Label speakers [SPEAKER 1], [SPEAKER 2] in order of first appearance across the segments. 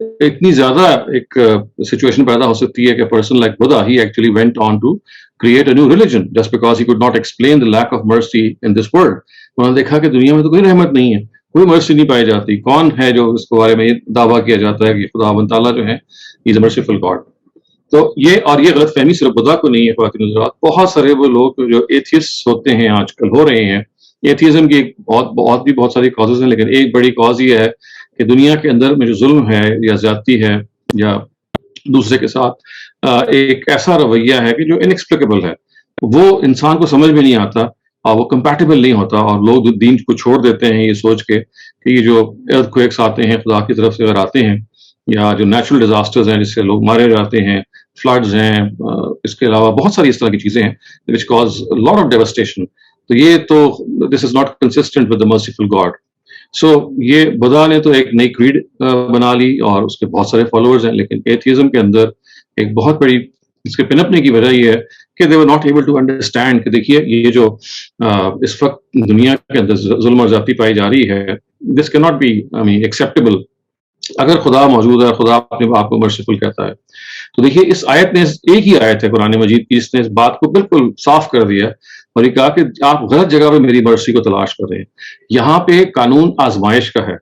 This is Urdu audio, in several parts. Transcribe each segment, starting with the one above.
[SPEAKER 1] اتنی زیادہ ایک سچویشن پیدا ہو سکتی ہے کہ person like Buddha he actually went on to create a new religion just because he could not explain the lack of mercy in this world. انہوں نے دیکھا کہ دنیا میں تو کوئی رحمت نہیں ہے, کوئی مرسی نہیں پائی جاتی. کون ہے جو اس کے بارے میں دعویٰ کیا جاتا ہے کہ خدا و تعالیٰ جو ہے از اے مرسیفل گاڈ. تو یہ غلط فہمی صرف خدا کو نہیں ہے خواتین حضرات, بہت سارے وہ لوگ جو ایتھیسٹ ہوتے ہیں آج کل ہو رہے ہیں. ایتھیزم کی بہت ساری کازز ہیں, لیکن ایک بڑی کاز یہ ہے کہ دنیا کے اندر میں جو ظلم ہے یا زیادتی ہے یا دوسرے کے ساتھ ایک ایسا رویہ ہے کہ جو انیکسپلیکیبل ہے, وہ انسان کو سمجھ میں نہیں آتا اور وہ کمپیٹیبل نہیں ہوتا, اور لوگ دین کو چھوڑ دیتے ہیں یہ سوچ کے کہ یہ جو ارتھ کویکس آتے ہیں خدا کی طرف سے اگر آتے ہیں, یا جو نیچرل ڈیزاسٹرز ہیں جس سے لوگ مارے جاتے ہیں, فلڈز ہیں, اس کے علاوہ بہت ساری اس طرح کی چیزیں ہیں which cause a lot of devastation. تو یہ تو this is not consistent with the merciful God. سو یہ بدا نے تو ایک نئی کریڈ بنا لی اور اس کے بہت سارے فالوورز ہیں, لیکن ایتھیزم کے اندر ایک بہت بڑی اس کے پنپنے کی وجہ یہ ہے کہ they were not able to understand کہ دیکھیے یہ جو اس وقت دنیا کے اندر ظلم اور زیادتی پائی جا رہی ہے, this cannot be acceptable اگر خدا موجود ہے, خدا اپنے آپ کو مرسیفل کہتا ہے. تو دیکھیے اس آیت نے, ایک ہی آیت ہے قرآن مجید کی, اس نے اس بات کو بالکل صاف کر دیا اور یہ کہا کہ آپ غلط جگہ پہ میری مرسی کو تلاش کر رہے ہیں. یہاں پہ قانون آزمائش کا ہے,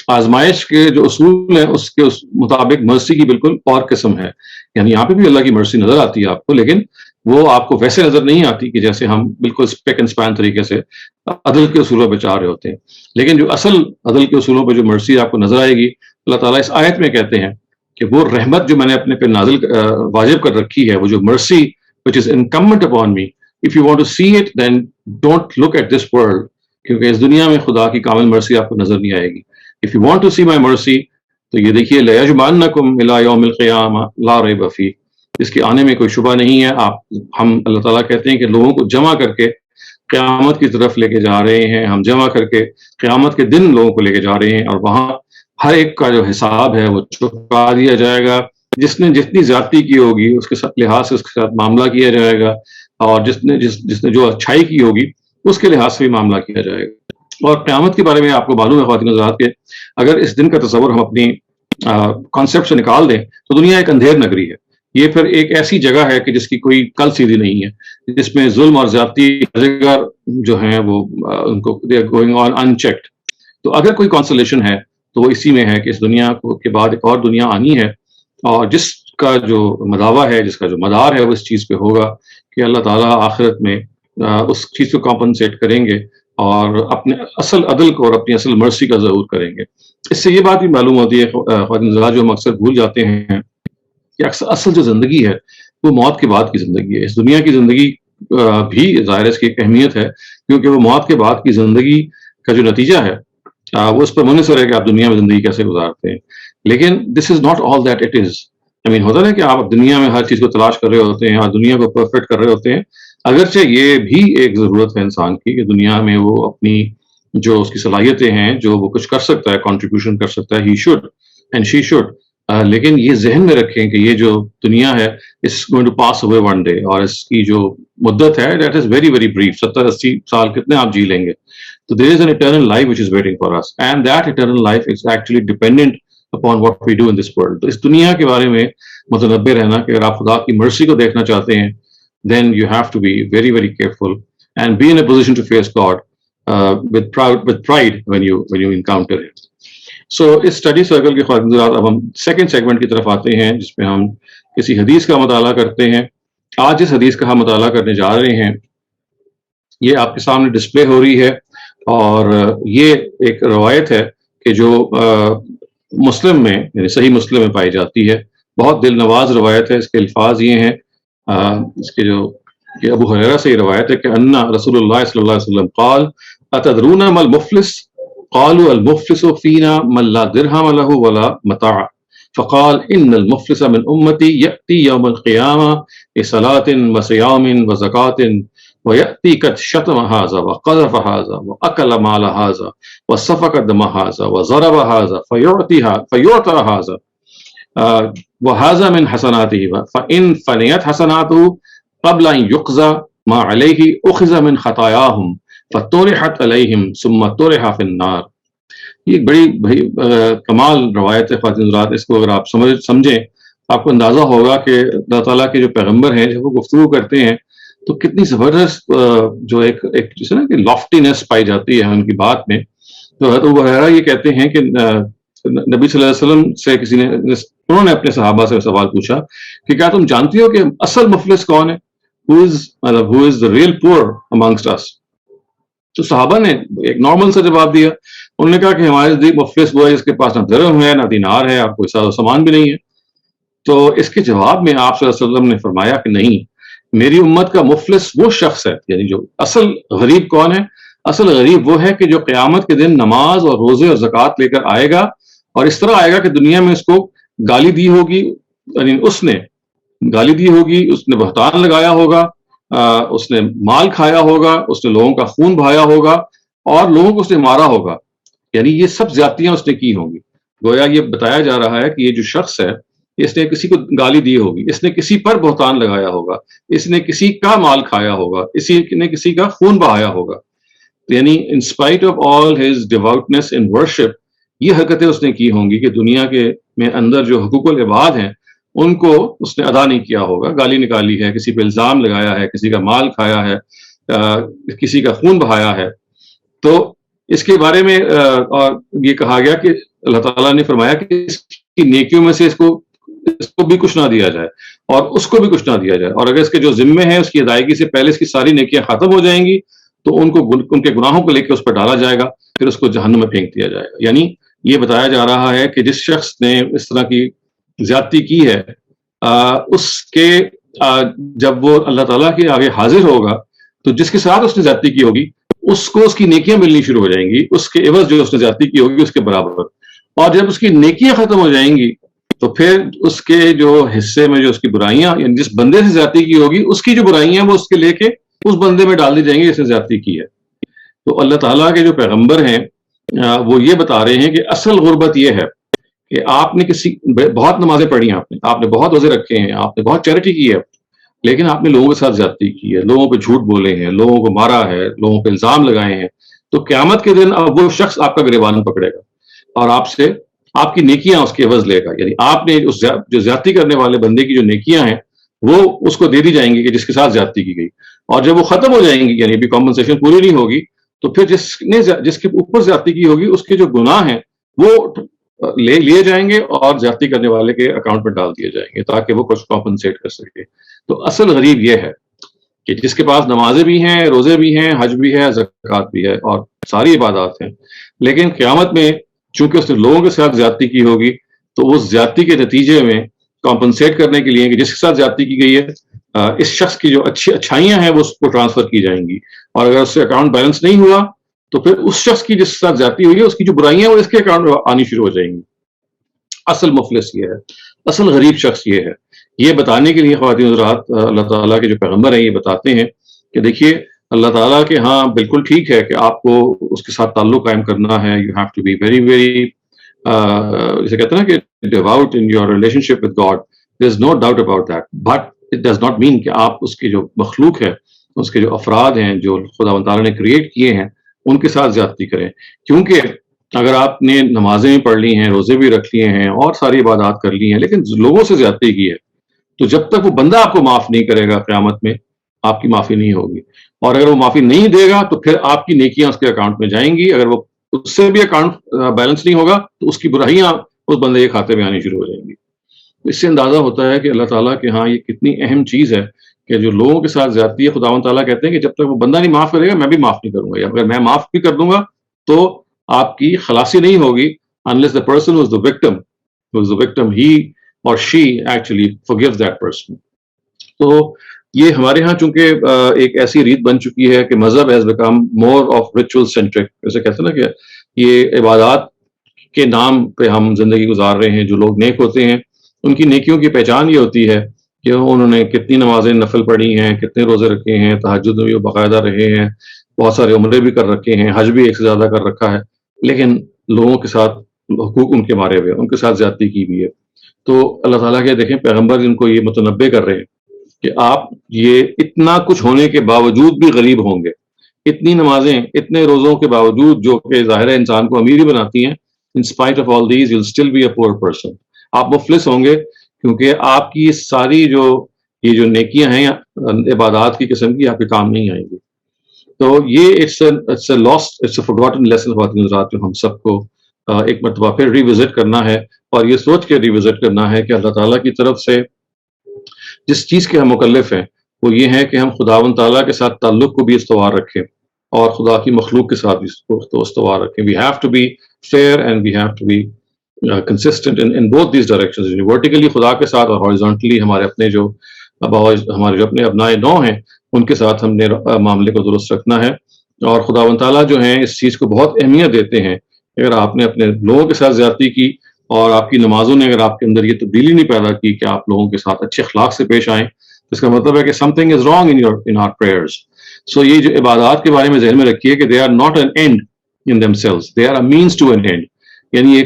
[SPEAKER 1] آزمائش کے جو اصول ہیں اس کے مطابق مرسی کی بالکل اور قسم ہے. یعنی یہاں پہ بھی اللہ کی مرسی نظر آتی ہے آپ کو, لیکن وہ آپ کو ویسے نظر نہیں آتی کہ جیسے ہم بالکل اسپیک اینڈ اسپین طریقے سے عدل کے اصولوں پہ چاہ رہے ہوتے ہیں. لیکن جو اصل عدل کے اصولوں پہ جو مرسی آپ کو نظر آئے گی, اللہ تعالیٰ اس آیت میں کہتے ہیں کہ وہ رحمت جو میں نے اپنے پہ نازل واجب کر رکھی ہے, وہ جو مرسی which is incumbent upon me, if you want to see it then don't look at this world, کیونکہ اس دنیا میں خدا کی کامل مرسی آپ کو نظر نہیں آئے گی. if you want to see my mercy تو یہ دیکھیے لَيَجْمَعَنَّكُمْ إِلَىٰ يَوْمِ الْقِيَامَةِ لَا رَيْبَ فِيهِ, اس کے آنے میں کوئی شبہ نہیں ہے. ہم اللہ تعالیٰ کہتے ہیں کہ لوگوں کو جمع کر کے قیامت کی طرف لے کے جا رہے ہیں, ہم جمع کر کے قیامت کے دن لوگوں کو لے کے جا رہے ہیں, اور وہاں ہر ایک کا جو حساب ہے وہ چکا دیا جائے گا. جس نے جتنی زیادتی کی ہوگی اس کے ساتھ لحاظ سے اس کے ساتھ معاملہ کیا جائے گا, اور جس نے جو اچھائی کی ہوگی اس کے لحاظ سے بھی معاملہ کیا جائے گا. اور قیامت کے بارے میں آپ کو معلوم ہے خواتین حضرات کہ اگر اس دن کا تصور ہم اپنی کانسیپٹ سے نکال دیں تو دنیا ایک اندھیر نگری ہے. یہ پھر ایک ایسی جگہ ہے کہ جس کی کوئی کل سیدھی نہیں ہے, جس میں ظلم اور زیادتی جو ہیں وہ ان کو they are going on unchecked. تو اگر کوئی کانسولیشن ہے تو وہ اسی میں ہے کہ اس دنیا کے بعد ایک اور دنیا آنی ہے, اور جس کا جو مداوع ہے, جس کا جو مدار ہے وہ اس چیز پہ ہوگا کہ اللہ تعالیٰ آخرت میں اس چیز کو کمپنسیٹ کریں گے اور اپنے اصل عدل کو اور اپنی اصل مرسی کا ظہور کریں گے. اس سے یہ بات بھی معلوم ہوتی ہے خواتین حضرات, جو ہم اکثر بھول جاتے ہیں کہ اصل جو زندگی ہے وہ موت کے بعد کی زندگی ہے. اس دنیا کی زندگی بھی ظاہر اس کی ایک اہمیت ہے, کیونکہ وہ موت کے بعد کی زندگی کا جو نتیجہ ہے وہ اس پر منحصر ہے کہ آپ دنیا میں زندگی کیسے گزارتے ہیں. لیکن this is not all that it is. ہوتا ہے کہ آپ دنیا میں ہر چیز کو تلاش کر رہے ہوتے ہیں اور دنیا کو پرفیکٹ کر رہے ہوتے ہیں, اگرچہ یہ بھی ایک ضرورت ہے انسان کی کہ دنیا میں وہ اپنی جو اس کی صلاحیتیں ہیں جو وہ کچھ کر سکتا ہے, کنٹریبیوشن کر سکتا ہے, he should and she should. لیکن یہ ذہن میں رکھیں کہ یہ جو دنیا ہے اس going to pass away one day, اور اس کی جو مدت ہے that is very very brief. 70-80 سال کتنے آپ جی لیں گے. تو there is an eternal life which is waiting for us, and that eternal life is actually dependent upon what we do in this world. تو اس دنیا کے بارے میں متنبہ رہنا کہ اگر آپ خدا کی مرسی کو دیکھنا چاہتے ہیں then you have to be very very careful and be in a position to face God with pride when you encounter it. So اس اسٹڈی سرکل کے خواہد اب ہم سیکنڈ سیگمنٹ کی طرف آتے ہیں جس میں ہم کسی حدیث کا مطالعہ کرتے ہیں. آج جس حدیث کا ہم مطالعہ کرنے جا رہے ہیں یہ آپ کے سامنے ڈسپلے ہو رہی ہے, اور یہ ایک روایت ہے کہ جو مسلم میں یعنی صحیح مسلم میں پائی جاتی ہے. بہت دل نواز روایت ہے. اس کے الفاظ یہ ہیں, اس کے جو کہ ابو ہریرہ سے یہ روایت ہے کہ ان رسول اللہ صلی اللہ علیہ وسلم قال اتدرون ما المفلس قالوا المفلس فينا من لا درهم له ولا متاع فقال ان المفلس من امتي ياتي يوم القيامه بصلاه وصيام وزكاه ويأتي قد شتم هذا وقذف هذا وأكل مال هذا وسفك دم هذا وضرب هذا فيعطى هذا وهذا من حسناته فإن فنيت حسناته قبل أن يقضى ما عليه أخذ من خطاياهم فطرحت عليهم ثم طرح في النار. یہ ایک بڑی بھائی کمال روایت ہے خواتین حضرات. اس کو اگر آپ سمجھیں آپ کو اندازہ ہوگا کہ اللہ تعالیٰ کے جو پیغمبر ہیں جب وہ گفتگو کرتے ہیں تو کتنی زبردست جو ایک جیسے نا کہ لافٹینس پائی جاتی ہے ان کی بات میں. تو حضرت ابو ہریرہ یہ کہتے ہیں کہ نبی صلی اللہ علیہ وسلم سے کسی نے انہوں نے اپنے صحابہ سے سوال پوچھا کہ کیا تم جانتی ہو کہ اصل مفلس کون ہے؟ who is the real poor amongst us؟ تو صحابہ نے ایک نارمل سا جواب دیا. انہوں نے کہا کہ ہمارے نزدیک مفلس وہ ہے جس کے پاس نہ درہم ہے نہ دینار ہے اور کوئی ساز و سامان بھی نہیں ہے. تو اس کے جواب میں آپ صلی اللہ علیہ وسلم نے فرمایا کہ نہیں، میری امت کا مفلس وہ شخص ہے، یعنی جو اصل غریب کون ہے؟ اصل غریب وہ ہے کہ جو قیامت کے دن نماز اور روزے اور زکوٰۃ لے کر آئے گا اور اس طرح آئے گا کہ دنیا میں اس کو گالی دی ہوگی، یعنی اس نے گالی دی ہوگی، اس نے بہتان لگایا ہوگا، اس نے مال کھایا ہوگا، اس نے لوگوں کا خون بہایا ہوگا اور لوگوں کو اس نے مارا ہوگا، یعنی یہ سب زیادتیاں اس نے کی ہوں گی. گویا یہ بتایا جا رہا ہے کہ یہ جو شخص ہے اس نے کسی کو گالی دی ہوگی، اس نے کسی پر بہتان لگایا ہوگا، اس نے کسی کا مال کھایا ہوگا، اسی نے کسی کا خون بہایا ہوگا. یعنی in spite of all his devotions in worship یہ حرکتیں اس نے کی ہوں گی کہ دنیا کے میں اندر جو حقوق العباد ہیں ان کو اس نے ادا نہیں کیا ہوگا، گالی نکالی ہے، کسی پہ الزام لگایا ہے، کسی کا مال کھایا ہے، کسی کا خون بہایا ہے. تو اس کے بارے میں یہ کہا گیا کہ اللہ تعالیٰ نے فرمایا کہ اس کی نیکیوں میں سے اس کو بھی کچھ نہ دیا جائے اور اس کو بھی کچھ نہ دیا جائے، اور اگر اس کے جو ذمے ہیں اس کی ادائیگی سے پہلے اس کی ساری نیکیاں ختم ہو جائیں گی تو ان کے گناہوں کو لے کے اس پر ڈالا جائے گا، پھر اس کو جہنم میں پھینک دیا جائے گا. یعنی یہ بتایا جا رہا ہے کہ جس شخص نے اس طرح کی زیادتی کی ہے اس کے جب وہ اللہ تعالیٰ کے آگے حاضر ہوگا تو جس کے ساتھ اس نے زیادتی کی ہوگی اس کو اس کی نیکیاں ملنی شروع ہو جائیں گی، اس کے عوض جو اس نے زیادتی کی ہوگی اس کے برابر. اور جب اس کی نیکیاں ختم ہو جائیں گی تو پھر اس کے جو حصے میں جو اس کی برائیاں، یعنی جس بندے سے زیادتی کی ہوگی اس کی جو برائیاں وہ اس کے لے کے اس بندے میں ڈال دی جائیں گی جس نے زیادتی کی ہے. تو اللہ تعالیٰ کے جو پیغمبر ہیں وہ یہ بتا رہے ہیں کہ اصل غربت یہ ہے کہ آپ نے بہت نمازیں پڑھی ہیں، آپ نے بہت روزے رکھے ہیں، آپ نے بہت چیریٹی کی ہے، لیکن آپ نے لوگوں کے ساتھ زیادتی کی ہے، لوگوں پہ جھوٹ بولے ہیں، لوگوں کو مارا ہے، لوگوں پہ الزام لگائے ہیں. تو قیامت کے دن اب وہ شخص آپ کا گریبان پکڑے گا اور آپ سے آپ کی نیکیاں اس کے عوض لے گا. یعنی آپ نے جو زیادتی کرنے والے بندے کی جو نیکیاں ہیں وہ اس کو دے دی جائیں گی کہ جس کے ساتھ زیادتی کی گئی، اور جب وہ ختم ہو جائیں گی یعنی ابھی کمپنسیشن پوری نہیں ہوگی تو پھر جس کے اوپر زیادتی کی ہوگی اس کے جو گناہ ہیں وہ لے لیے جائیں گے اور زیادتی کرنے والے کے اکاؤنٹ میں ڈال دیے جائیں گے تاکہ وہ کچھ کمپنسیٹ کر سکے. تو اصل غریب یہ ہے کہ جس کے پاس نمازیں بھی ہیں، روزے بھی ہیں، حج بھی ہے، زکوٰۃ بھی ہے اور ساری عبادات ہیں، لیکن قیامت میں چونکہ اس نے لوگوں کے ساتھ زیادتی کی ہوگی تو اس زیادتی کے نتیجے میں کمپنسیٹ کرنے کے لیے کہ جس کے ساتھ زیادتی کی گئی ہے اس شخص کی جو اچھائیاں ہیں وہ اس کو ٹرانسفر کی جائیں گی، اور اگر اس سے اکاؤنٹ بیلنس نہیں ہوا تو پھر اس شخص کی جس کے ساتھ زیادتی ہوئی ہے اس کی جو برائیاں وہ اس کے اکاؤنٹ میں آنی شروع ہو جائیں گی. اصل مفلس یہ ہے، اصل غریب شخص یہ ہے. یہ بتانے کے لیے خواتین حضرات اللہ تعالیٰ کے جو پیغمبر ہیں یہ بتاتے ہیں کہ دیکھیے اللہ تعالیٰ کے ہاں بالکل ٹھیک ہے کہ آپ کو اس کے ساتھ تعلق قائم کرنا ہے، you have to be very very جسے کہتے ہیں نا کہ devout in your relationship with God, there is no doubt about that, but it does not mean کہ آپ اس کی جو مخلوق ہے، اس کے جو افراد ہیں جو خدا تعالیٰ نے کریٹ کیے ہیں ان کے ساتھ زیادتی کریں. کیونکہ اگر آپ نے نمازیں بھی پڑھ لی ہیں، روزے بھی رکھ لیے ہیں اور ساری عبادات کر لی ہیں لیکن لوگوں سے زیادتی کی ہے تو جب تک وہ بندہ آپ کو معاف نہیں کرے گا قیامت میں آپ کی معافی نہیں ہوگی، اور اگر وہ معافی نہیں دے گا تو پھر آپ کی نیکیاں اس کے اکاؤنٹ میں جائیں گی، اگر وہ اس سے بھی اکاؤنٹ بیلنس نہیں ہوگا تو اس کی برائیاں اس بندے کے کھاتے میں آنی شروع ہو جائیں گی. اس سے اندازہ ہوتا ہے کہ اللہ تعالیٰ کے ہاں یہ کتنی اہم چیز ہے کہ جو لوگوں کے ساتھ زیادتی ہے خداوند تعالیٰ کہتے ہیں کہ جب تک وہ بندہ نہیں معاف کرے گا میں بھی معاف نہیں کروں گا، یا اگر میں معاف بھی کر دوں گا تو آپ کی خلاصی نہیں ہوگی unless the person who is the victim he or she actually forgives that person. تو یہ ہمارے ہاں چونکہ ایک ایسی ریت بن چکی ہے کہ مذہب has become more of ritual centric، جیسے کہتے ہیں نا کہ یہ عبادات کے نام پہ ہم زندگی گزار رہے ہیں. جو لوگ نیک ہوتے ہیں ان کی نیکیوں کی پہچان یہ ہوتی ہے کہ انہوں نے کتنی نمازیں نفل پڑھی ہیں، کتنے روزے رکھے ہیں، تہجد میں بھی باقاعدہ رہے ہیں، بہت سارے عمرے بھی کر رکھے ہیں، حج بھی ایک سے زیادہ کر رکھا ہے، لیکن لوگوں کے ساتھ حقوق ان کے مارے ہوئے، ان کے ساتھ زیادتی کی بھی ہے. تو اللہ تعالیٰ کے دیکھیں پیغمبر ان کو یہ متنبع کر رہے ہیں کہ آپ یہ اتنا کچھ ہونے کے باوجود بھی غریب ہوں گے، اتنی نمازیں اتنے روزوں کے باوجود جو کہ ظاہر ہے انسان کو امیر ہی بناتی ہیں, in spite of all these you will still be a poor person. آپ مفلس ہوں گے کیونکہ آپ کی ساری یہ جو نیکیاں ہیں عبادات کی قسم کی آپ کے کام نہیں آئیں گی. تو یہ it's a lost, it's a forgotten lesson خواتین حضرات, جو ہم سب کو ایک مرتبہ پھر ریوزٹ کرنا ہے, اور یہ سوچ کے ریوزٹ کرنا ہے کہ اللہ تعالیٰ کی طرف سے جس چیز کے ہم مکلف ہیں وہ یہ ہے کہ ہم خداوند تعالیٰ کے ساتھ تعلق کو بھی استوار رکھیں اور خدا کی مخلوق کے ساتھ بھی استوار رکھیں. We have to be fair and we have to be consistent in both these directions, vertically خدا کے ساتھ اور ہارزونٹلی ہمارے جو اپنے ابنائے نو ہیں ان کے ساتھ ہم نے معاملے کو درست رکھنا ہے. اور خداوند تعالیٰ جو ہیں اس چیز کو بہت اہمیت دیتے ہیں. اگر آپ نے اپنے لوگوں کے ساتھ زیادتی کی اور آپ کی نمازوں نے اگر آپ کے اندر یہ تبدیلی نہیں پیدا کی کہ آپ لوگوں کے ساتھ اچھے اخلاق سے پیش آئیں, تو اس کا مطلب ہے کہ something is wrong in our prayers. So یہ جو عبادات کے بارے میں ذہن میں رکھیے کہ they are not an end in themselves, they are a means to an end. یعنی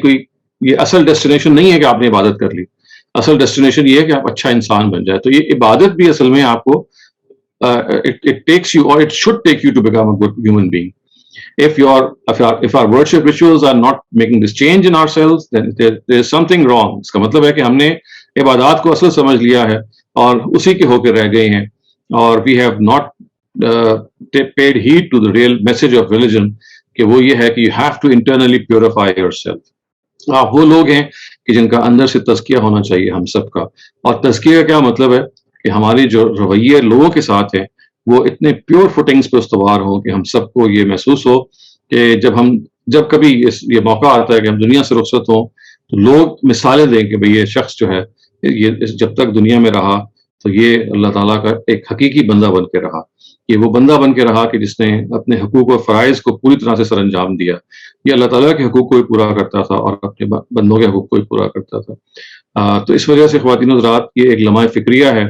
[SPEAKER 1] یہ اصل ڈیسٹینیشن نہیں ہے کہ آپ نے عبادت کر لی, اصل ڈیسٹینیشن یہ ہے کہ آپ اچھا انسان بن جائے. تو یہ عبادت بھی اصل میں آپ کو it takes you, or it should take you to become a good human being. If our worship rituals are not making this change in ourselves, then there is something wrong. اس کا مطلب ہے کہ ہم نے عبادات کو اصل سمجھ لیا ہے اور اسی کے ہو کے رہ گئے ہیں, اور we have not paid heed to the real message of religion, کہ وہ یہ ہے کہ you have to internally purify yourself. آپ وہ لوگ ہیں کہ جن کا اندر سے تزکیہ ہونا چاہیے ہم سب کا. اور تزکیہ کا کیا مطلب ہے کہ ہماری جو رویے لوگوں کے ساتھ ہیں وہ اتنے پیور فوٹنگز پہ استوار ہوں کہ ہم سب کو یہ محسوس ہو کہ جب کبھی یہ موقع آتا ہے کہ ہم دنیا سے رخصت ہوں تو لوگ مثالیں دیں کہ بھئی یہ شخص جو ہے یہ جب تک دنیا میں رہا تو یہ اللہ تعالیٰ کا ایک حقیقی بندہ بن کے رہا. یہ وہ بندہ بن کے رہا کہ جس نے اپنے حقوق و فرائض کو پوری طرح سے سر انجام دیا. یہ اللہ تعالیٰ کے حقوق کو بھی پورا کرتا تھا اور اپنے بندوں کے حقوق کو بھی پورا کرتا تھا. تو اس وجہ سے خواتین حضرات یہ ایک لمحہ فکریہ ہے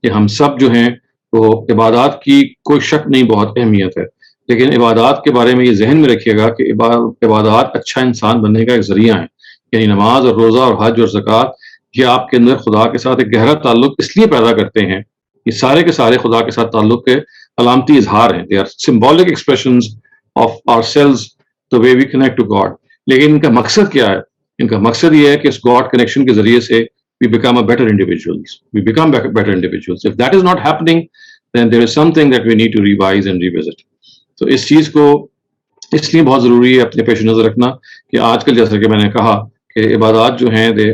[SPEAKER 1] کہ ہم سب جو ہیں وہ عبادات کی کوئی شک نہیں بہت اہمیت ہے, لیکن عبادات کے بارے میں یہ ذہن میں رکھیے گا کہ عبادات اچھا انسان بننے کا ایک ذریعہ ہیں. یعنی نماز اور روزہ اور حج اور زکوٰۃ یہ آپ کے اندر خدا کے ساتھ ایک گہرا تعلق اس لیے پیدا کرتے ہیں, یہ سارے کے سارے خدا کے ساتھ تعلق کے علامتی اظہار ہیں. They are symbolic expressions of ourselves, the way we connect to God. لیکن ان کا مقصد کیا ہے؟ ان کا مقصد یہ ہے کہ اس گاڈ کنیکشن کے ذریعے سے we become a better individuals. We become better individuals. If that is not happening, then there is something that we need to revise and revisit. تو اس چیز کو اس لیے بہت ضروری ہے اپنے پیش نظر رکھنا کہ آج کل جیسا کہ میں نے کہا کہ عبادات جو ہیں they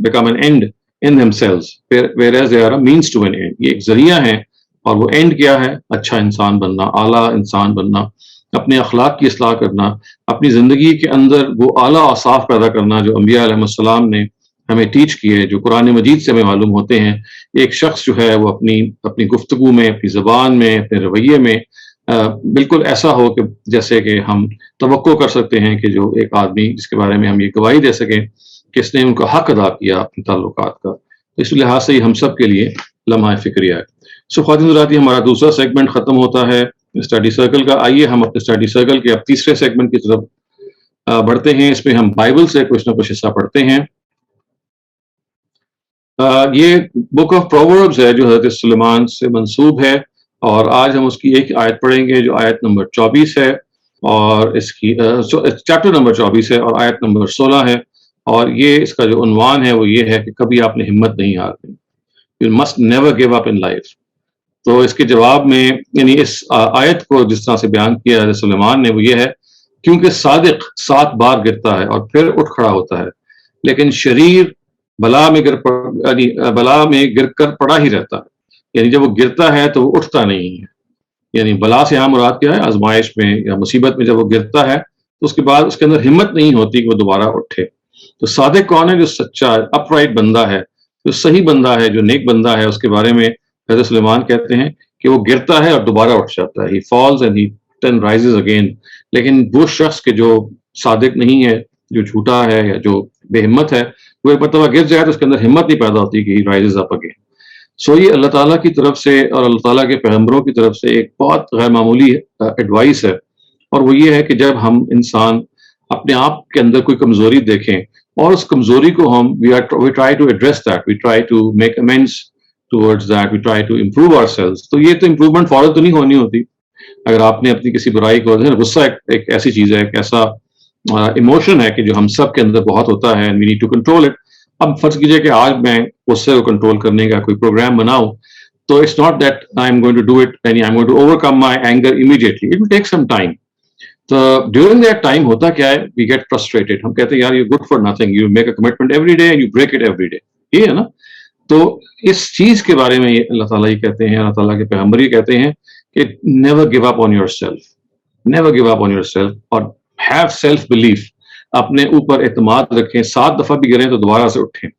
[SPEAKER 1] become an end in themselves, whereas they are a means to an end. یہ ایک ذریعہ ہیں اور وہ اینڈ کیا ہے؟ اچھا انسان بننا, اعلیٰ انسان بننا, اپنے اخلاق کی اصلاح کرنا, اپنی زندگی کے اندر وہ اعلیٰ اوصاف پیدا کرنا جو انبیاء علیہ السلام نے ہمیں ٹیچ کیے, جو قرآن مجید سے ہمیں معلوم ہوتے ہیں. ایک شخص جو ہے وہ اپنی گفتگو میں, اپنی زبان میں, اپنے رویے میں بالکل ایسا ہو کہ جیسے کہ ہم توقع کر سکتے ہیں کہ جو ایک آدمی جس کے بارے میں ہم یہ گواہی دے سکیں کہ اس نے ان کا حق ادا کیا اپنے تعلقات کا. اس لحاظ سے ہم سب کے لیے لمحہ فکریہ ہے. سو خواتین حضرات ہمارا دوسرا سیگمنٹ ختم ہوتا ہے اسٹڈی سرکل کا. آئیے ہم اپنے اسٹڈی سرکل کے اب تیسرے سیگمنٹ کی طرف بڑھتے ہیں. اس میں ہم بائبل سے کچھ نہ کچھ حصہ پڑھتے ہیں. یہ بک آف پرووربز ہے جو حضرت سلیمان سے منسوب ہے, اور آج ہم اس کی ایک آیت پڑھیں گے جو آیت نمبر 24 ہے, اور اس کی چیپٹر نمبر 24 ہے اور آیت نمبر 16 ہے. اور یہ اس کا جو عنوان ہے وہ یہ ہے کہ کبھی آپ نے ہمت نہیں ہارنی. You must never give up in life. تو اس کے جواب میں یعنی اس آیت کو جس طرح سے بیان کیا حضرت سلیمان نے وہ یہ ہے کیونکہ صادق 7 بار گرتا ہے اور پھر اٹھ کھڑا ہوتا ہے, لیکن شریر بلا میں گر کر پڑا ہی رہتا ہے. یعنی جب وہ گرتا ہے تو وہ اٹھتا نہیں ہے. یعنی بلا سے یہاں مراد کیا ہے؟ آزمائش میں یا مصیبت میں جب وہ گرتا ہے تو اس کے بعد اس کے اندر ہمت نہیں ہوتی کہ وہ دوبارہ اٹھے. تو صادق کون ہے؟ جو سچا اپ رائٹ بندہ ہے, جو صحیح بندہ ہے, جو نیک بندہ ہے. اس کے بارے میں حضرت سلیمان کہتے ہیں کہ وہ گرتا ہے اور دوبارہ اٹھ جاتا ہے. He falls and he then rises again. لیکن وہ شخص کے جو صادق نہیں ہے, جو جھوٹا ہے یا جو بے ہمت ہے, وہ ایک مرتبہ گر جائے تو اس کے اندر ہمت نہیں پیدا ہوتی کہ he rises up again. سو یہ اللہ تعالیٰ کی طرف سے اور اللہ تعالیٰ کے پیغمبروں کی طرف سے ایک بہت غیر معمولی ایڈوائس ہے, اور وہ یہ ہے کہ جب ہم انسان اپنے آپ کے اندر کوئی کمزوری دیکھیں اور اس کمزوری کو ہم we try to address that, we try to make amends towards that, we try to improve ourselves. تو یہ تو امپروومنٹ فوراً تو نہیں ہونی ہوتی. اگر آپ نے اپنی کسی برائی کو, غصہ ایک ایسی چیز ہے, ایک ایسا ایموشن ہے کہ جو ہم سب کے اندر بہت ہوتا ہے, we need to control it. اب فرض کیجئے کہ آج میں غصے کو کنٹرول کرنے کا کوئی پروگرام بناؤں, تو it's not that I am going to do it and I am going to overcome my anger immediately, it will take some time. تو ڈیورنگ دیٹ ٹائم ہوتا کیا ہے, وی گیٹ فرسٹریٹڈ, ہم کہتے ہیں یار you good for nothing, you make a commitment every day and you break it every day, یہ ہے نا. تو اس چیز کے بارے میں اللہ تعالیٰ یہ کہتے ہیں, اللہ تعالیٰ کے پیغمبر یہ کہتے ہیں کہ never give up on your self, never give up on your self, اور ہیو سیلف بلیف, اپنے اوپر اعتماد رکھیں, 7 دفعہ بھی گریں تو دوبارہ سے اٹھیں.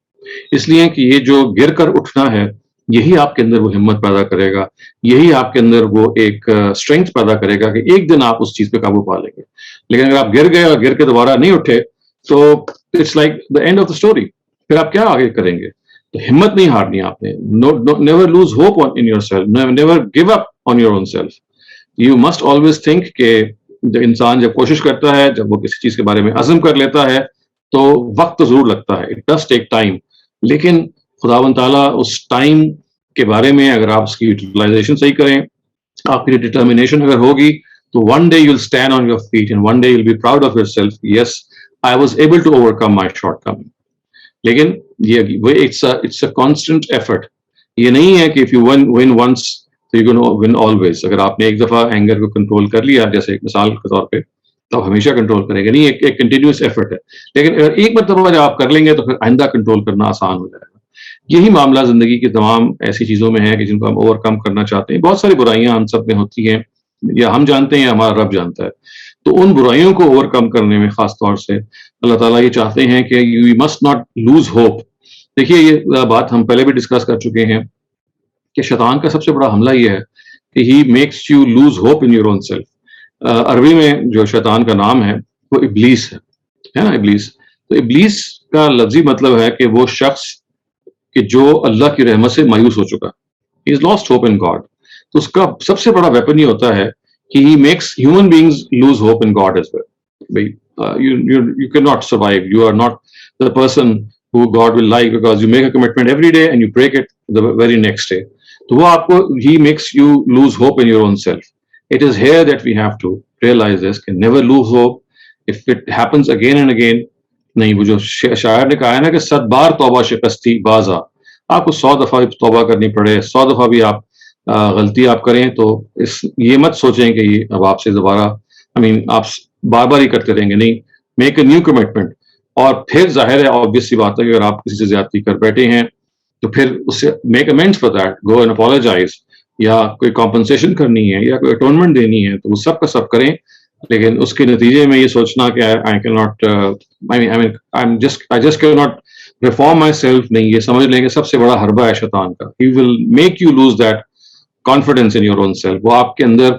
[SPEAKER 1] اس لیے کہ یہ جو گر کر اٹھنا ہے, یہی آپ کے اندر وہ ہمت پیدا کرے گا, یہی آپ کے اندر وہ ایک اسٹرینتھ پیدا کرے گا کہ ایک دن آپ اس چیز پہ قابو پا لیں گے. لیکن اگر آپ گر گئے اور گر کے دوبارہ نہیں اٹھے تو it's like the end of the story. پھر آپ کیا آگے کریں گے؟ تو ہمت نہیں ہارنی آپ نے. Never lose hope in your self, never give up on your own self. You must always think کہ انسان جب کوشش کرتا ہے, جب وہ کسی چیز کے بارے میں عزم کر لیتا ہے, تو وقت تو ضرور لگتا ہے, اٹ ڈز ٹیک ٹائم, لیکن خداوند تعالیٰ اس ٹائم کے بارے میں اگر آپ اس کی یوٹیلائزیشن صحیح کریں, آپ کی ڈٹرمنیشن اگر ہوگی, تو one day you will stand on your feet and one day you will be proud of yourself, yes I was able to overcome my shortcoming. لیکن یہ اٹس اے کانسٹنٹ ایفرٹ. یہ نہیں ہے کہ اف یو ون ونس تو یو کین ون آلویز. اگر آپ نے ایک دفعہ اینگر کو کنٹرول کر لیا, جیسے ایک مثال کے طور پہ, تو آپ ہمیشہ کنٹرول کریں گے نہیں, ایک کنٹینیوس ایفرٹ ہے. لیکن اگر ایک مرتبہ جب آپ کر لیں گے تو پھر آئندہ کنٹرول کرنا آسان ہو جائے گا. یہی معاملہ زندگی کی تمام ایسی چیزوں میں ہے کہ جن کو ہم اوور کم کرنا چاہتے ہیں. بہت ساری برائیاں ہم سب میں ہوتی ہیں, یا ہم جانتے ہیں یا ہمارا رب جانتا ہے. تو ان برائیوں کو اوور کم کرنے میں خاص طور سے اللہ تعالیٰ یہ چاہتے ہیں کہ you must not lose hope. دیکھیے یہ بات ہم پہلے بھی ڈسکس کر چکے ہیں کہ شیطان کا سب سے بڑا حملہ یہ ہے کہ he makes you lose hope in your own self. عربی میں جو شیطان کا نام ہے وہ ابلیس ہے نا, ابلیس. تو ابلیس کا لفظی مطلب ہے کہ وہ شخص کہ جو اللہ کی رحمت سے مایوس ہو چکا, ہی از لاسٹ ہوپ ان گاڈ. تو اس کا سب سے بڑا ویپن یہ ہوتا ہے کہ he makes human beings lose hope in God as well. You cannot survive. You are not the person who God will like because you make a commitment every day and you break it the very next day. تو وہ آپ کو he makes you lose hope in your own self. It is here that we have to realize this, کہ never lose hope. If it happens again and again, نہیں, وہ جو شاعر نے کہا ہے نا کہ 100 بار توبہ شکستی بازا, آپ کو 100 دفعہ توبہ کرنی پڑے, 100 دفعہ بھی آپ غلطی آپ کریں, تو یہ مت سوچیں کہ یہ اب آپ سے دوبارہ آپ بار بار ہی کرتے رہیں گے. نہیں, میک اے نیو کمٹمنٹ. اور پھر ظاہر ہے, آبویس سی بات ہے کہ اگر آپ کسی سے زیادتی کر بیٹھے ہیں تو پھر اس سے make amends for that, go and apologise, یا کوئی کمپنسیشن کرنی ہے یا کوئی اٹونمنٹ دینی ہے تو وہ سب کا سب کریں. لیکن اس کے نتیجے میں یہ سوچنا کہ I can not I just can not reform my self, نہیں, یہ سمجھ لیں کہ سب سے بڑا حربہ ہے شیطان کا. He will make you lose that confidence in your own self. وہ آپ کے اندر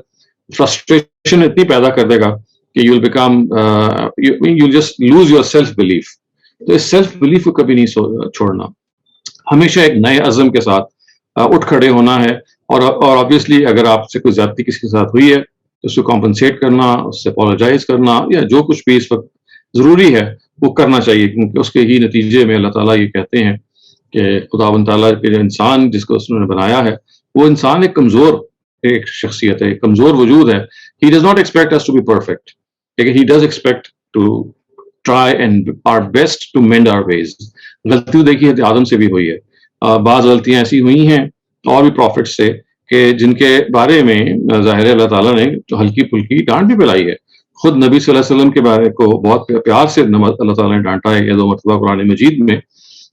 [SPEAKER 1] فرسٹریشن اتنی پیدا کر دے گا کہ you will become you just lose your self belief. تو اس سیلف بلیف کو کبھی نہیں چھوڑنا, ہمیشہ ایک نئے عزم کے ساتھ اٹھ کھڑے ہونا ہے. اور آبویسلی اگر آپ سے کوئی زیادتی کسی کے ساتھ ہوئی ہے تو اس کو کمپنسیٹ کرنا, اس سے اپولوجائز کرنا, یا جو کچھ بھی اس وقت ضروری ہے وہ کرنا چاہیے, کیونکہ اس کے ہی نتیجے میں اللہ تعالیٰ یہ کہتے ہیں کہ خداوند تعالیٰ کے انسان جس کو اس نے بنایا ہے وہ انسان ایک کمزور ایک شخصیت ہے, ایک کمزور وجود ہے. He does not expect us to be perfect, لیکن he does expect to try and our best to mend our ways. غلطی دیکھیے آدم سے بھی ہوئی ہے, بعض غلطیاں ایسی ہوئی ہیں اور بھی پروفٹ سے کہ جن کے بارے میں ظاہر اللہ تعالیٰ نے ہلکی پھلکی ڈانٹ بھی پلائی ہے. خود نبی صلی اللہ علیہ وسلم کے بارے کو بہت پیار سے اللہ تعالیٰ نے ڈانٹا ہے 2 مرتبہ قرآن مجید میں,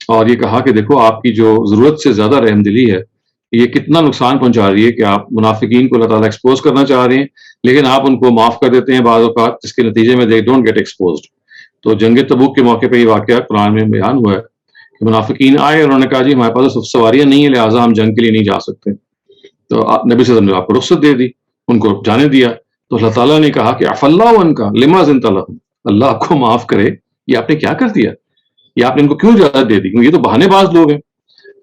[SPEAKER 1] اور یہ کہا کہ دیکھو آپ کی جو ضرورت سے زیادہ رحم دلی ہے یہ کتنا نقصان پہنچا رہی ہے کہ آپ منافقین کو اللہ تعالیٰ ایکسپوز کرنا چاہ رہے ہیں لیکن آپ ان کو معاف کر دیتے ہیں بعض اوقات, جس کے نتیجے میں دے ڈونٹ گیٹ ایکسپوزڈ. تو جنگ تبوک کے موقع پہ یہ واقعہ قرآن میں بیان ہوا ہے کہ منافقین آئے, انہوں نے کہا جی ہمارے پاس تو سواریاں نہیں ہیں لہٰذا ہم جنگ کے لیے نہیں جا سکتے. تو نبی صلی اللہ علیہ وسلم نے آپ کو رخصت دے دی, ان کو جانے دیا. تو اللہ تعالیٰ نے کہا کہ عفا اللہ عنک لما زنت لهم, اللہ آپ کو معاف کرے, یہ آپ نے کیا کر دیا, یہ آپ نے ان کو کیوں اجازت دے دی, کیونکہ یہ تو بہانے باز لوگ ہیں.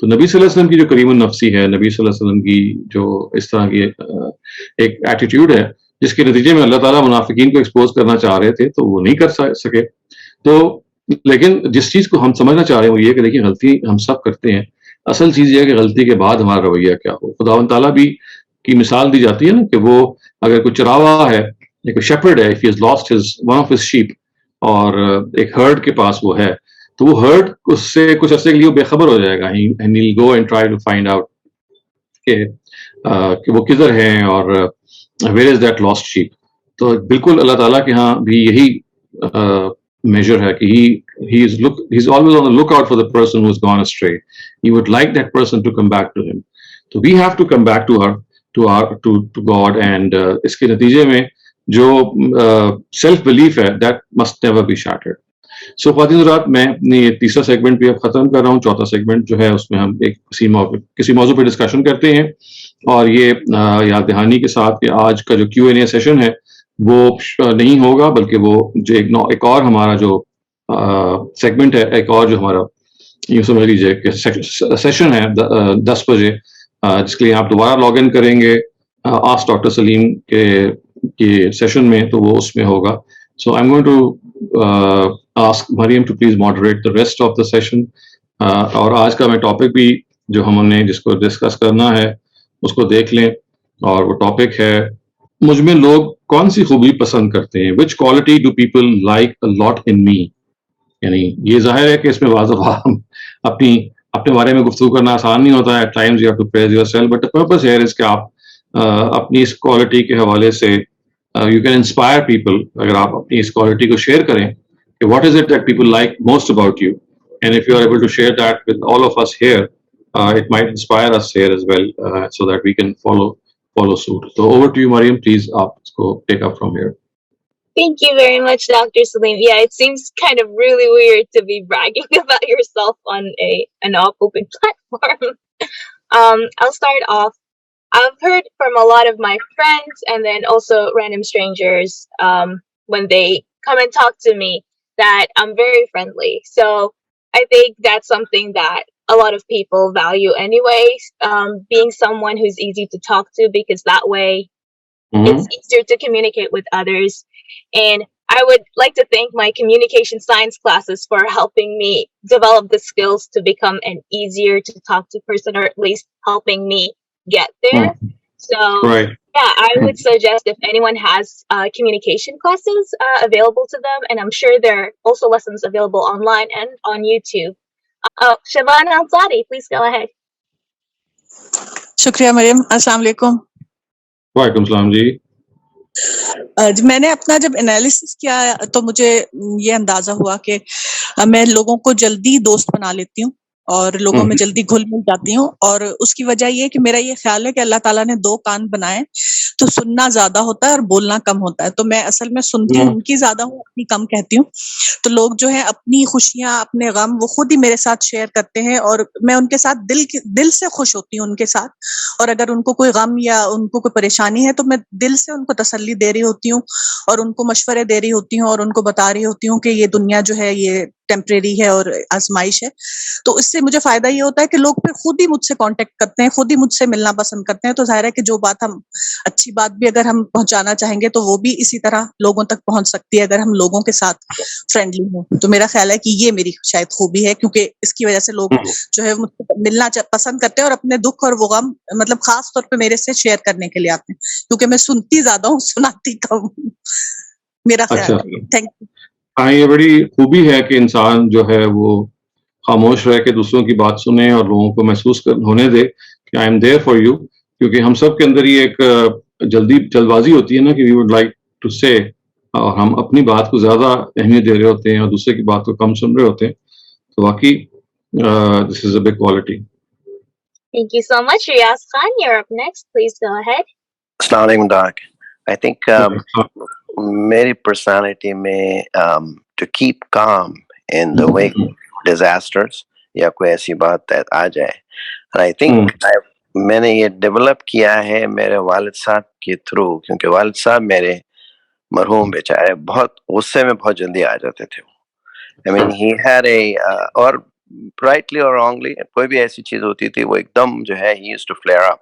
[SPEAKER 1] تو نبی صلی اللہ علیہ وسلم کی جو کریم النفسی ہے, نبی صلی اللہ علیہ وسلم کی جو اس طرح کی ایک ایٹیٹیوڈ ہے جس کے نتیجے میں اللہ تعالیٰ منافقین کو ایکسپوز کرنا چاہ رہے تھے تو وہ نہیں کر سکے. تو لیکن جس چیز کو ہم سمجھنا چاہ رہے ہیں وہ یہ کہ دیکھیں غلطی ہم سب کرتے ہیں, اصل چیز یہ ہے کہ غلطی کے بعد ہمارا رویہ کیا ہو. خداوند تعالیٰ بھی کی مثال دی جاتی ہے نا کہ وہ اگر کوئی چراوا ہے یا کوئی شیپرڈ ہے, if he has lost one of his sheep, اور ایک ہرڈ کے پاس وہ ہے, تو وہ ہرڈ اس سے کچھ عرصے کے لیے بے خبر ہو جائے گا, and he'll go and try to find out کہ وہ کدھر ہیں اور where is that lost sheep. تو بالکل اللہ تعالیٰ کے ہاں بھی یہی measure ہے کہ he's always on the lookout for the person who's gone astray. He would like that person to come back to him. So we have to come back to God, and اس کے نتیجے میں جو self belief ہے that must never be shattered. سو خواتین حضرات, میں اپنی تیسرا سیگمنٹ بھی اب ختم کر رہا ہوں. چوتھا سیگمنٹ جو ہے اس میں ہم ایک کسی موضوع پہ ڈسکشن کرتے ہیں, اور یہ یاد دہانی کے ساتھ کہ آج کا جو Q&A سیشن ہے وہ نہیں ہوگا, بلکہ وہ جو ایک اور ہمارا جو سیگمنٹ ہے, ایک اور جو ہمارا یوں سمجھ لیجیے کہ سیشن ہے 10 بجے, جس کے لیے آپ دوبارہ لاگ ان کریں گے آسک ڈاکٹر سلیم کے سیشن میں, تو وہ اس میں ہوگا. So I'm going to ask Mariam to please moderate the rest of the session. اور آج کا میں ٹاپک بھی جو ہم نے جس کو ڈسکس کرنا ہے اس کو دیکھ لیں, اور وہ ٹاپک ہے مجھ میں لوگ کون سی خوبی پسند کرتے ہیں. Which quality do people like a lot in me. یعنی یہ ظاہر ہے کہ اس میں واضح اپنے بارے میں گفتگو کرنا آسان نہیں ہوتا ہے. At times you have to praise yourself, but the purpose here is کہ آپ اپنی اس کوالٹی کے حوالے سے you can inspire people. اگر آپ اپنی اس کوالٹی کو شیئر کریں کہ what is it that people like most about you, and if you are able to share that with all of us here, it might inspire us here as well, so that we can follow suit. So over to you, Mariam, please. آپ اس کو take up from here.
[SPEAKER 2] Thank you very much, Dr. Saleem. Yeah, it seems kind of really weird to be bragging about yourself on an open platform. I'll start off. I've heard from a lot of my friends and then also random strangers when they come and talk to me that I'm very friendly. So I think that's something that a lot of people value anyway, being someone who's easy to talk to, because that way it's easier to communicate with others. And I would like to thank my communication science classes for helping me develop the skills to become an easier to talk to person, or at least helping me get there. So
[SPEAKER 1] Right.
[SPEAKER 2] yeah, I would suggest if anyone has communication classes available to them, and I'm sure there are also lessons available online and on YouTube. Shabana Ansari, please go ahead.
[SPEAKER 3] شکریہ مریم. السلام علیکم.
[SPEAKER 1] وعلیکم السلام جی.
[SPEAKER 3] میں نے اپنا جب انالیسس کیا تو مجھے یہ اندازہ ہوا کہ میں لوگوں کو جلدی دوست بنا لیتی ہوں اور لوگوں میں جلدی گھل مل جاتی ہوں, اور اس کی وجہ یہ کہ میرا یہ خیال ہے کہ اللہ تعالیٰ نے 2 کان بنائے تو سننا زیادہ ہوتا ہے اور بولنا کم ہوتا ہے. تو میں اصل میں سنتی ہوں ان کی زیادہ ہوں, اپنی کم کہتی ہوں. تو لوگ جو ہیں اپنی خوشیاں اپنے غم وہ خود ہی میرے ساتھ شیئر کرتے ہیں, اور میں ان کے ساتھ دل سے خوش ہوتی ہوں ان کے ساتھ. اور اگر ان کو کوئی غم یا ان کو کوئی پریشانی ہے تو میں دل سے ان کو تسلی دے رہی ہوتی ہوں اور ان کو مشورے دے رہی ہوتی ہوں اور ان کو بتا رہی ہوتی ہوں کہ یہ دنیا جو ہے یہ ٹیمپریری ہے اور آزمائش ہے. تو اس سے مجھے فائدہ یہ ہوتا ہے کہ لوگ پھر خود ہی مجھ سے کانٹیکٹ کرتے ہیں, خود ہی مجھ سے ملنا پسند کرتے ہیں. تو ظاہر ہے کہ جو بات ہم اچھی بات بھی اگر ہم پہنچانا چاہیں گے تو وہ بھی اسی طرح لوگوں تک پہنچ سکتی ہے اگر ہم لوگوں کے ساتھ فرینڈلی ہوں. تو میرا خیال ہے کہ یہ میری شاید خوبی ہے, کیونکہ اس کی وجہ سے لوگ جو ہے مجھ سے ملنا پسند کرتے ہیں اور اپنے دکھ اور وہ غم مطلب خاص طور پہ میرے سے شیئر کرنے کے لیے آتے ہیں, کیونکہ میں سنتی زیادہ ہوں, سناتی کم. میرا خیال ہے. Thank you.
[SPEAKER 1] ہاں, یہ بڑی خوبی ہے کہ انسان جو ہے وہ خاموش رہ کے دوسروں کی بات سنے اور لوگوں کو محسوس ہونے دے کہ I am there for you. کیونکہ ہم سب کے اندر یہ ایک جلد بازی ہوتی ہے نا کہ وی وڈ لائک ٹو سے, اور ہم اپنی بات کو زیادہ اہمیت دے رہے ہوتے ہیں اور دوسرے کی بات کو کم سن رہے ہوتے ہیں. تو واقعی this is a big quality.
[SPEAKER 2] Thank you so much. Riyaz Khan, you're up next. Please go ahead.
[SPEAKER 4] Assalamu alaikum, Doc. I think میری پرسنالٹی میں to keep calm in the wake of disasters یا کوئی ایسی بات آ جائے, and I think میں نے یہ ڈیولپ کیا ہے میرے والد صاحب کے تھرو, کیونکہ والد صاحب میرے مرحوم بیچارے بہت غصے میں بہت جلدی آ جاتے تھے. I mean he had اور rightly or wrongly کوئی بھی ایسی چیز ہوتی تھی وہ ایک دم جو ہے he used to flare up,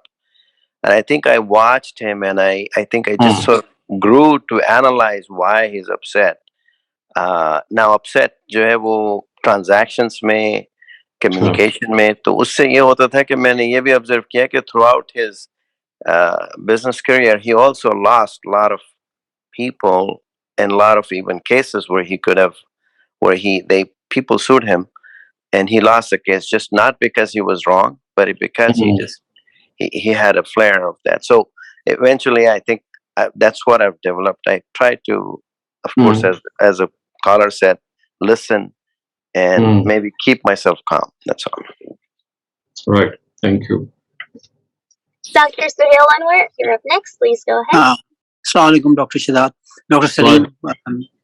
[SPEAKER 4] and I think I watched him and I think I just sort of grew to analyze why he's upset. Now upset جو ہے وہ transactions میں کمیونیکیشن میں, تو اس سے یہ ہوتا تھا کہ میں نے یہ بھی آبزرو کیا کہ through out his business career, he also lost a lot of people and a lot of even cases where he could have, where people sued him and he lost the case, just not because he was wrong, but because he had a flair of that. So eventually, I think that's what I've developed. I try to, of course, as a caller said, listen and maybe keep myself calm. That's all.
[SPEAKER 1] Right. Thank you.
[SPEAKER 2] Dr. Suhail Anwar, you're up next. Please go ahead.
[SPEAKER 5] Assalamu alaikum, Dr. Shehzad. Dr. Saleem,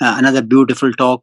[SPEAKER 5] Another beautiful talk.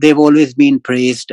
[SPEAKER 5] they've always been praised.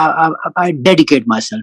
[SPEAKER 5] I dedicate myself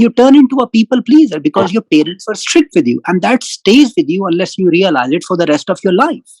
[SPEAKER 5] You turn into a people pleaser because your parents were strict with you, and that stays with you unless you realize it for the rest of your life.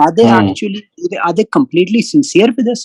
[SPEAKER 5] Are they completely sincere with us?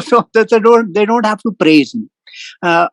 [SPEAKER 5] So they don't have to praise me.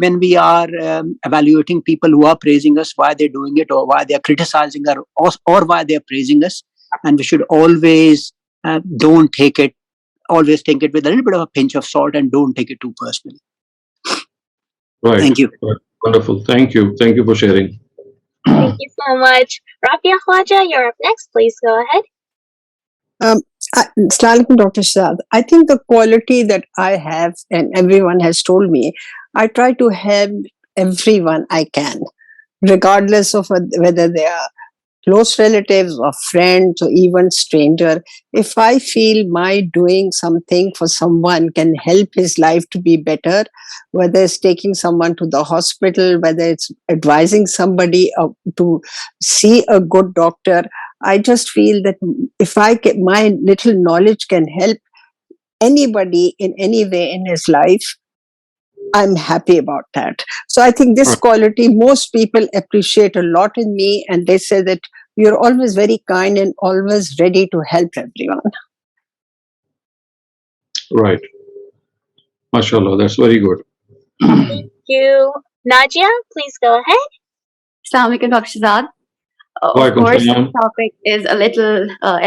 [SPEAKER 5] when we are evaluating people who are praising us, why they're doing it, or why they are criticizing us, or why they are praising us, and we should always don't take it, always take it with a little bit of a pinch of salt, and don't take it too personally.
[SPEAKER 1] Right.
[SPEAKER 5] Thank you.
[SPEAKER 1] Right. Wonderful. Thank you for sharing.
[SPEAKER 2] Thank you so much. Rabia Khwaja, you're up next. Please go ahead.
[SPEAKER 6] Assalamu alaikum, Dr. Shehzad. I think the quality that I have, and everyone has told me, I try to help everyone I can, regardless of whether they are close relatives or friends or even stranger. If I feel my doing something for someone can help his life to be better, whether it's taking someone to the hospital, whether it's advising somebody to see a good doctor, I just feel that if my little knowledge can help anybody in any way in his life, I'm happy about that. So I think this quality most people appreciate a lot in me, and they say that you're always very kind and always ready to help everyone.
[SPEAKER 1] Right. MashaAllah, that's very good.
[SPEAKER 2] Thank you. Nadia, please go ahead.
[SPEAKER 7] Assalamu alaikum, Dr. Shehzad. Of
[SPEAKER 1] Walaikum
[SPEAKER 7] course,
[SPEAKER 1] salam.
[SPEAKER 7] this topic is a little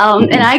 [SPEAKER 7] And I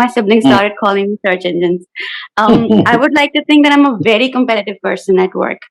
[SPEAKER 7] my siblings started calling me search engines. I would like to think that I'm a very competitive person at work.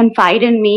[SPEAKER 7] confide in me.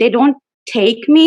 [SPEAKER 7] they don't take me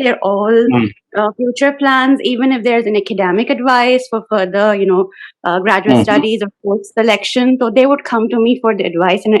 [SPEAKER 7] They're all future plans, even if there's an academic advice for further, graduate studies or post selection, so they would come to me for the advice. And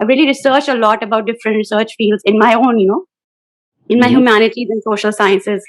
[SPEAKER 7] I've really researched a lot about different research fields in my own, in my humanities and social sciences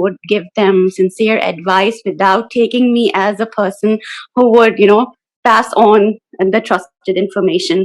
[SPEAKER 7] would give them sincere advice without taking me as a person who would, pass on the trusted information.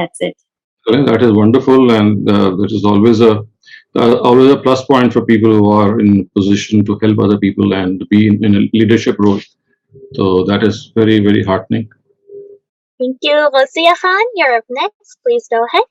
[SPEAKER 7] That's it.
[SPEAKER 1] That is wonderful, and that is always a plus point for people who are in a position to help other people and be in a leadership role. So that is very, very heartening.
[SPEAKER 2] Thank you. Ghazia Khan, you're up next. Please go ahead.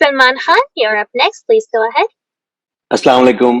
[SPEAKER 2] Salman Khan, you're up next. Please go ahead.
[SPEAKER 8] Assalamu alaikum,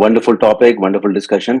[SPEAKER 8] Wonderful topic, wonderful discussion.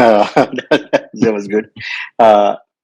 [SPEAKER 8] that was good.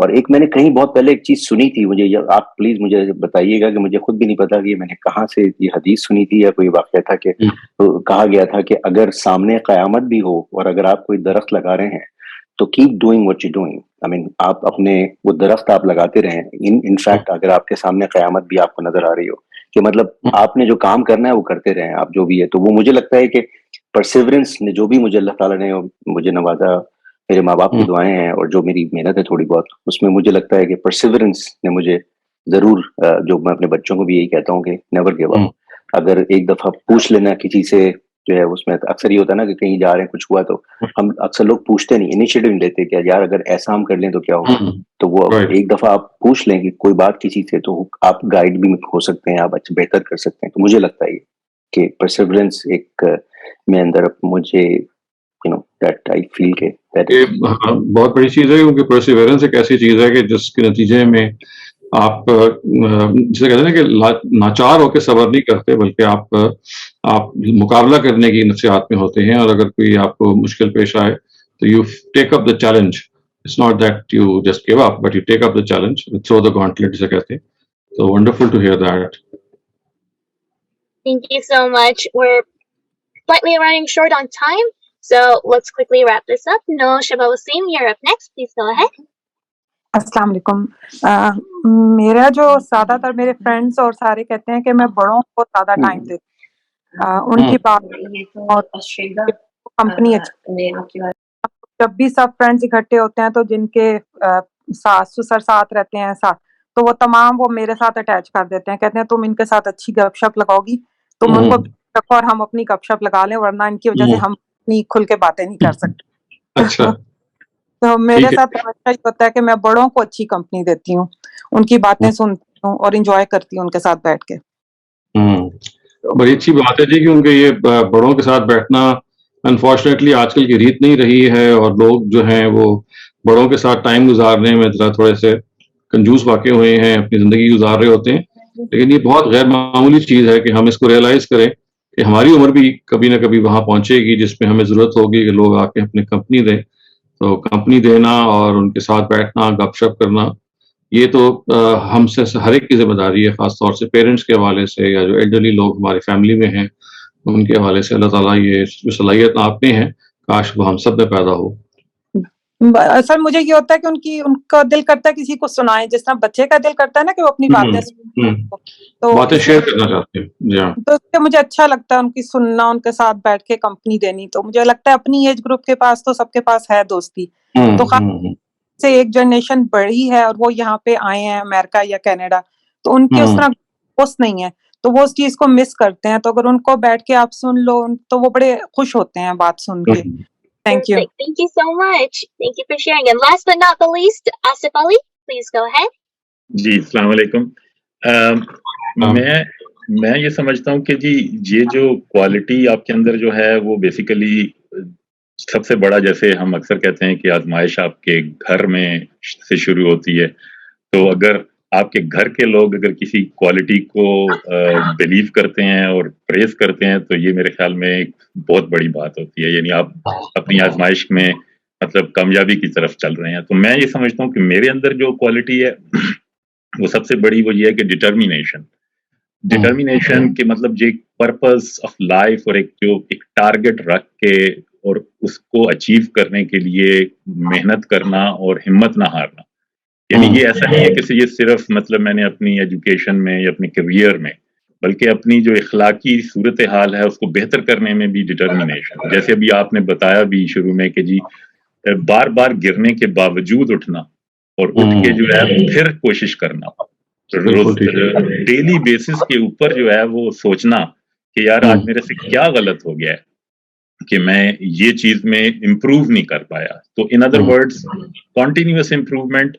[SPEAKER 8] اور ایک میں نے کہیں بہت پہلے ایک چیز سنی تھی, مجھے آپ پلیز مجھے بتائیے گا کہ مجھے خود بھی نہیں پتا کہ میں نے کہاں سے یہ حدیث سنی تھی یا کوئی واقعہ تھا, کہ کہا گیا تھا کہ اگر سامنے قیامت بھی ہو اور اگر آپ کوئی درخت لگا رہے ہیں تو keep doing what you doing. I mean آپ اپنے وہ درخت آپ لگاتے رہیں. ان فیکٹ اگر آپ کے سامنے قیامت بھی آپ کو نظر آ رہی ہو, کہ مطلب آپ نے جو کام کرنا ہے وہ کرتے رہیں آپ جو بھی ہے. تو وہ مجھے لگتا ہے کہ پرسیورنس نے جو بھی مجھے اللہ تعالیٰ نے مجھے نوازا, میرے ماں باپ کی دعائیں ہیں اور جو میری محنت ہے تھوڑی بہت, اس میں مجھے لگتا ہے کہ پرسیورنس نے مجھے ضرور, جو میں اپنے بچوں کو بھی یہی کہتا ہوں کہ نیور گیو اپ. اگر ایک دفعہ پوچھ لینا کسی سے, جو ہے اس میں اکثر یہ ہوتا ہے نا کہ کہیں جا رہے ہیں کچھ ہوا تو ہم اکثر لوگ پوچھتے نہیں, انیشیٹو نہیں لیتے کہ یار اگر ایسا ہم کر لیں تو کیا ہوگا. تو وہ ایک دفعہ آپ پوچھ لیں کہ کوئی بات کسی سے, تو آپ گائیڈ بھی ہو سکتے ہیں, آپ اچھا بہتر کر سکتے ہیں. تو مجھے لگتا ہے کہ پرسیورنس ایک میں اندر مجھے that I feel کہ
[SPEAKER 1] بہت بڑی چیز ہے, کیونکہ پرسیورنس ایک ایسی چیز ہے کہ جس کے نتیجے میں آپ جسے کہتے ہیں نا کہ ناچار ہو کے صبر نہیں کرتے, بلکہ آپ مقابلہ کرنے کی نفسیات میں ہوتے ہیں, اور اگر کوئی آپ کو مشکل پیش آئے تو you take up the challenge. It's not that you just give up, but you take up the challenge, through the gauntlet جسے کہتے ہیں. So wonderful to hear that.
[SPEAKER 2] Thank you so much. We're slightly running short on time, so let's quickly wrap this up. No, Shehzad Saleem, you're up next. Please go ahead.
[SPEAKER 9] السلام علیکم. میرا جو زیادہ تر میرے فرینڈس اور سارے کہتے ہیں کہ میں بڑوں کو زیادہ ٹائم دیتی ہوں, ان کی بات اور کمپنی اچھی. جب بھی سب فرینڈس اکٹھے ہوتے ہیں تو جن کے ساس سسر ساتھ رہتے ہیں ساتھ, تو وہ تمام وہ میرے ساتھ اٹیچ کر دیتے ہیں, کہتے ہیں تم ان کے ساتھ اچھی گپ شپ لگاؤ گی, تم ان کو رکھو اور ہم اپنی گپ شپ لگا لیں, ورنہ ان کی وجہ سے ہم اپنی کھل کے باتیں نہیں کر سکتے.
[SPEAKER 1] اچھا.
[SPEAKER 9] تو میرے ساتھ ہمیشہ یہ ہوتا ہے کہ میں بڑوں کو اچھی کمپنی دیتی ہوں, ان کی باتیں سنتی ہوں اور انجوائے کرتی ہوں ان کے ساتھ بیٹھ کے.
[SPEAKER 1] بڑی اچھی بات ہے جی, کیونکہ یہ بڑوں کے ساتھ بیٹھنا انفارچونیٹلی آج کل کی ریت نہیں رہی ہے, اور لوگ جو ہیں وہ بڑوں کے ساتھ ٹائم گزارنے میں ذرا تھوڑے سے کنجوس واقع ہوئے ہیں, اپنی زندگی گزار رہے ہوتے ہیں. لیکن یہ بہت غیر معمولی چیز ہے کہ ہم اس کو ریئلائز کریں کہ ہماری عمر بھی کبھی نہ کبھی وہاں پہنچے گی جس میں ہمیں ضرورت ہوگی کہ لوگ آ کے اپنے کمپنی دیں. تو کمپنی دینا اور ان کے ساتھ بیٹھنا, گپ شپ کرنا, یہ تو ہم سے ہر ایک کی ذمہ داری ہے, خاص طور سے پیرنٹس کے حوالے سے, یا جو ایلڈرلی لوگ ہماری فیملی میں ہیں ان کے حوالے سے. اللہ تعالیٰ یہ جو صلاحیت آپ میں ہے, کاش وہ ہم سب میں پیدا ہو.
[SPEAKER 9] اصل مجھے یہ ہوتا ہے کہ ان کا دل کرتا ہے کسی کو سنائیں, جس طرح بچے کا دل کرتا ہے نا کہ وہ اپنی باتیں
[SPEAKER 1] تو باتیں شیئر کرنا چاہتے ہیں. جی ہاں,
[SPEAKER 9] تو اس سے مجھے اچھا لگتا ہے ان کی سننا, ان کے ساتھ بیٹھ کے کمپنی دینی. تو مجھے لگتا ہے اپنی ایج گروپ کے پاس تو سب کے پاس ہے دوستی, تو خاص سے ایک جنریشن بڑی ہے اور وہ یہاں پہ آئے ہیں امریکہ یا کینیڈا, تو ان کی اس طرح دوست نہیں ہے, تو وہ اس چیز کو مس کرتے ہیں. تو اگر ان کو بیٹھ کے آپ سن لو تو وہ بڑے خوش ہوتے ہیں بات سن کے. Thank you.
[SPEAKER 2] Thank you so much. Thank you for sharing. And last but not the least, Asif Ali, please go ahead.
[SPEAKER 10] جی السلام علیکم. میں یہ سمجھتا ہوں کہ جی یہ جو کوالٹی آپ کے اندر جو ہے وہ بیسیکلی سب سے بڑا, جیسے ہم اکثر کہتے ہیں کہ آزمائش آپ کے گھر میں سے شروع ہوتی ہے. تو اگر آپ کے گھر کے لوگ اگر کسی کوالٹی کو بلیو کرتے ہیں اور پریز کرتے ہیں تو یہ میرے خیال میں ایک بہت بڑی بات ہوتی ہے. یعنی آپ اپنی آزمائش میں مطلب کامیابی کی طرف چل رہے ہیں. تو میں یہ سمجھتا ہوں کہ میرے اندر جو کوالٹی ہے وہ سب سے بڑی وہ یہ ہے کہ ڈٹرمینیشن کے مطلب جو ایک پرپز آف لائف اور ایک ٹارگٹ رکھ کے اور اس کو اچیو کرنے کے لیے محنت کرنا اور ہمت نہ ہارنا. یعنی یہ ایسا نہیں ہے کہ یہ صرف مطلب میں نے اپنی ایجوکیشن میں یا اپنی کیریئر میں, بلکہ اپنی جو اخلاقی صورتحال ہے اس کو بہتر کرنے میں بھی ڈٹرمینیشن. جیسے ابھی آپ نے بتایا بھی شروع میں کہ جی بار بار گرنے کے باوجود اٹھنا اور اٹھ کے جو ہے پھر کوشش کرنا, ڈیلی بیسس کے اوپر جو ہے وہ سوچنا کہ یار آج میرے سے کیا غلط ہو گیا ہے کہ میں یہ چیز میں امپروو نہیں کر پایا. تو in other words continuous improvement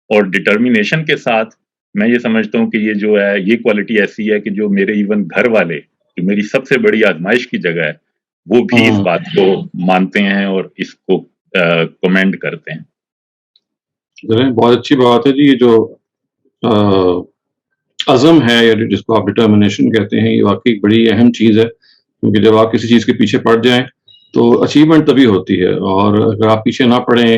[SPEAKER 10] اور ڈٹرمینیشن کے ساتھ میں یہ سمجھتا ہوں کہ یہ جو ہے یہ کوالٹی ایسی ہے کہ جو میرے ایون گھر والے, جو میری سب سے بڑی آزمائش کی جگہ ہے, وہ بھی اس بات کو مانتے ہیں اور اس کو کمنٹ کرتے ہیں.
[SPEAKER 1] بہت اچھی بات ہے جی. یہ جو عزم ہے یا جس کو آپ ڈٹرمنیشن کہتے ہیں, یہ واقعی بڑی اہم چیز ہے, کیونکہ جب آپ کسی چیز کے پیچھے پڑ جائیں تو اچیومنٹ تبھی ہوتی ہے, اور اگر آپ پیچھے نہ پڑیں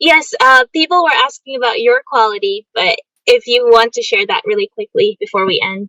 [SPEAKER 2] Yes, people were asking about your quality, but if you want to share that really quickly before we end.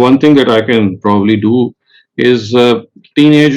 [SPEAKER 1] one thing that I can probably do is teenage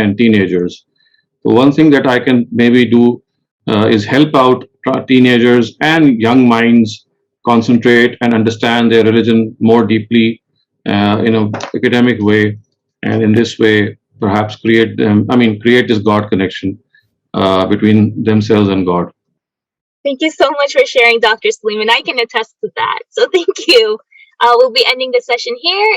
[SPEAKER 1] and teenagers. So one thing that I can maybe do is help out teenagers and young minds concentrate and understand their religion more deeply in an academic way, and in this way perhaps create this God connection between themselves and God.
[SPEAKER 2] Thank you so much for sharing, Dr. Saleem, and I can attest to that. So thank you. We'll be ending the session here.